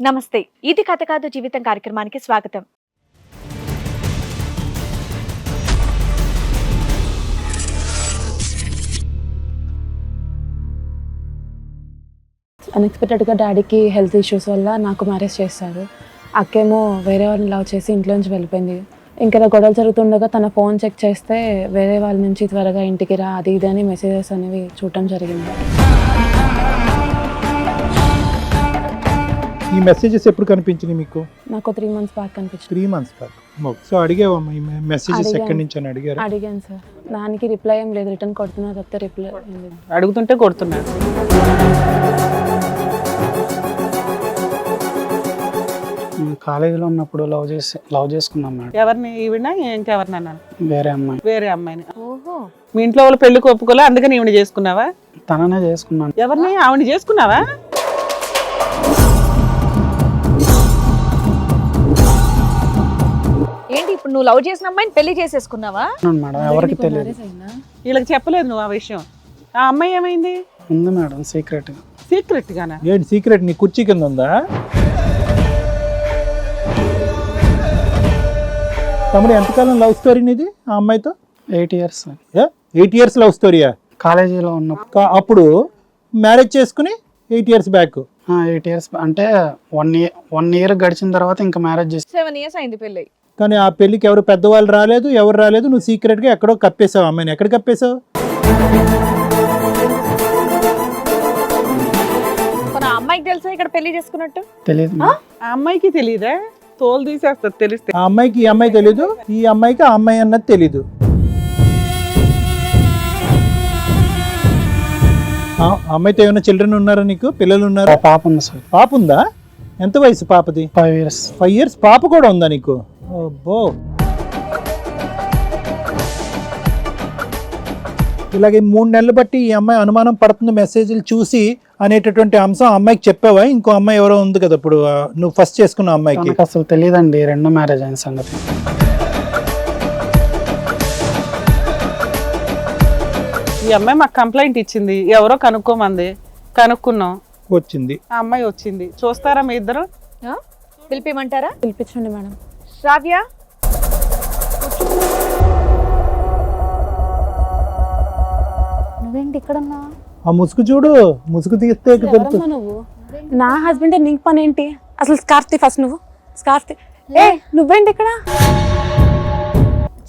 నమస్తే, ఇది కథ కాదు జీవితం కార్యక్రమానికి స్వాగతం. అన్ఎక్స్పెక్టెడ్గా డాడీకి హెల్త్ ఇష్యూస్ వల్ల నాకు మ్యారేజ్ చేశారు. అక్కేమో వేరే వాళ్ళని లవ్ చేసి ఇంట్లో నుంచి వెళ్ళిపోయింది. ఇంకేదో గొడవలు జరుగుతుండగా తన ఫోన్ చెక్ చేస్తే వేరే వాళ్ళ నుంచి త్వరగా ఇంటికి రా అది ఇది అని మెసేజెస్ అనేవి చూడటం జరిగింది. ఈ మెసేజెస్ ఎప్పుడు కనిపించినాయి మీకు? నాకు 3 months బ్యాక్ కనిపించింది. 3 months బ్యాక్. సో అడిగావమ్మా ఈ మెసేజెస్ ఎక్కడి నుంచి అని అడిగారు? అడిగాను సార్, దానికి రిప్లై ఏం లేదు. రిటర్న్ కొడుతున్నా తప్పితే రిప్లై ఏం లేదు. అడుగుతుంటే కొడుతున్నాడు. కాలేజీలో ఉన్నప్పుడు లవ్ చేసుకున్నాం మేడం. ఎవరిని? ఈవిడ ఇంకెవరిని అన్నాను? వేరే అమ్మాయి. వేరే అమ్మాయిని. ఓహో, మీ ఇంట్లో వాళ్ళు పెళ్లికి ఒప్పుకోలే, అందుకని ఈవిడ చేసుకున్నావా? తననే చేసుకున్నాను. ఎవరిని? ఆవిడ చేసుకున్నావా? ఏంటి ఇప్పుడు నువ్వు లవ్ చేసిన అమ్మాయిని పెళ్లి చేసేసుకున్నావా? అవును మేడం, ఎవరికి తెలియదు. మ్యారేజ్ అయిందా? వీళ్ళకి చెప్పలేదు నువ్వు ఆ విషయం. ఆ అమ్మాయి ఏమైంది? ఉంది మేడం, సీక్రెట్. సీక్రెట్ గానా? ఏంటి సీక్రెట్? నీ కుర్చీ కింద ఉందా? తమ్ముడు ఎంతకాలం లవ్ స్టోరీ నీది ఆ అమ్మాయితో? 8 years. 8 years love స్టోరీయా? కాలేజీలో ఉన్నప్పుడు అప్పుడు మ్యారేజ్ చేసుకుని 8 years బ్యాక్. 8 years అంటే 1 year గడిచిన తర్వాత ఇంకా మ్యారేజ్ చేసి 7 years అయింది పెళ్ళి. కానీ ఆ పెళ్లికి ఎవరు పెద్దవాళ్ళు రాలేదు, ఎవరు రాలేదు. నువ్వు సీక్రెట్గా ఎక్కడో కప్పేసావు అమ్మాయిని. ఎక్కడ కప్పేసావు? ఆ అమ్మాయికి తెలుసా ఇక్కడ పెళ్లి చేసుకున్నట్టు? తెలియదు. ఆ అమ్మాయికి తెలియదా? తోలు తీసేస్తారు తెలిస్తే. ఆ అమ్మాయికి ఈ అమ్మాయి తెలీదు, ఈ అమ్మాయికి ఆ అమ్మాయి అన్నది తెలీదు. ఆ అమ్మాయితో ఏమైనా చిల్డ్రన్ ఉన్నారా నీకు? పిల్లలు ఉన్నారా? పాప ఉంది సార్. పాప ఉందా? ఎంత వయసు పాపది? 5 years. 5 years పాప కూడా ఉందా నీకు? అబ్బో. ఇలాగే 3 నెలలు బట్టి ఈ అమ్మాయి అనుమానం పడుతుంది మెసేజ్లు చూసి అనేటటువంటి అంశం అమ్మాయికి చెప్పావా? ఇంకో అమ్మాయి ఎవరో ఉంది కదా ఇప్పుడు నువ్వు ఫస్ట్ చేసుకున్న అమ్మాయికి? నాకు అసలు తెలియదండి రెండో మ్యారేజ్ అయిన సంగతి. ఈ అమ్మాయి మాకు కంప్లైంట్ ఇచ్చింది, ఎవరో కనుక్కోమంది. కనుక్కున్నాం, వచ్చింది ఆ అమ్మాయి వచ్చింది. చూస్తారా మీ ఇద్దరు? పిలిపిమంటారా? పిలిపించండి మేడం. శ్రావ్య, నువ్వేంటి ఇక్కడ ఉన్నా? ఆ ముసుగు చూడు, ముసుగు తీస్తే తెలుసు. ఎవరమ్మా నువ్వు? నా హస్బెండ్ నీకు పని ఏంటి అసలు? స్కార్ఫ్ ఫస్ట్ నువ్వు. స్కార్ఫ్ ఏ నువ్వేంటి ఇక్కడ?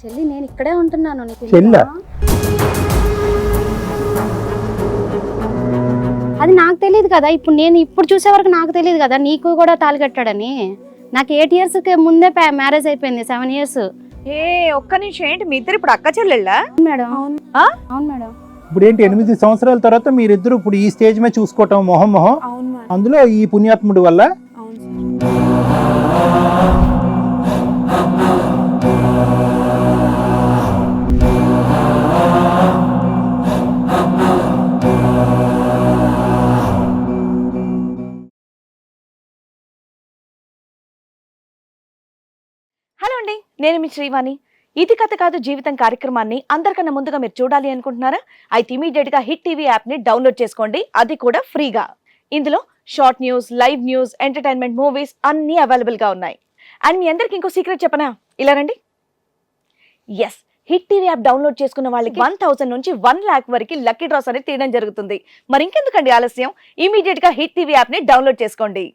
చెల్లి నేను ఇక్కడే ఉంటున్నాను. నీకు చెల్లా? అది నాకు తెలియదు కదా. ఇప్పుడు చూసే వరకు నాకు తెలియదు కదా నీకు కూడా తాళి కట్టాడని. నాకు 8 years ముందే మ్యారేజ్ అయిపోయింది. 7 years. ఏ ఒక్క నిమిషం, ఏంటి మీ ఇద్దరు ఇప్పుడు అక్క చెల్లెళ్ళా? మేడం ఆ? అవును మేడం. ఇప్పుడు ఏంటి 8 సంవత్సరాల తర్వాత మీరిద్దరు ఇప్పుడు ఈ స్టేజ్ మీద చూసుకోవటం మొహం మొహం? అవును మేడం. అందులో ఈ పుణ్యాత్ముడి వల్ల? అవును. హలో అండి, నేను మీ శ్రీవాణి. ఇది కథ కాదు జీవితం కార్యక్రమాన్ని అందరికన్నా ముందుగా మీరు చూడాలి అనుకుంటున్నారా? అయితే ఇమీడియట్ గా హిట్ టీవీ యాప్ ని డౌన్లోడ్ చేసుకోండి, అది కూడా ఫ్రీగా. ఇందులో short news, live news, entertainment, movies అన్ని అవైలబుల్ గా ఉన్నాయి. అండ్ మీ అందరికి ఇంకో సీక్రెట్ చెప్పనా? ఇలా రండి. Yes, hit TV app download చేసుకున్న వాళ్ళకి 1000 నుంచి 1 lakh వరకు లక్కీ డ్రాస్ అనేది తీయడం జరుగుతుంది. మరి ఇంకెందుకండి ఆలస్యం? ఇమీడియట్ గా హిట్ టీవీ యాప్ ని డౌన్లోడ్ చేసుకోండి.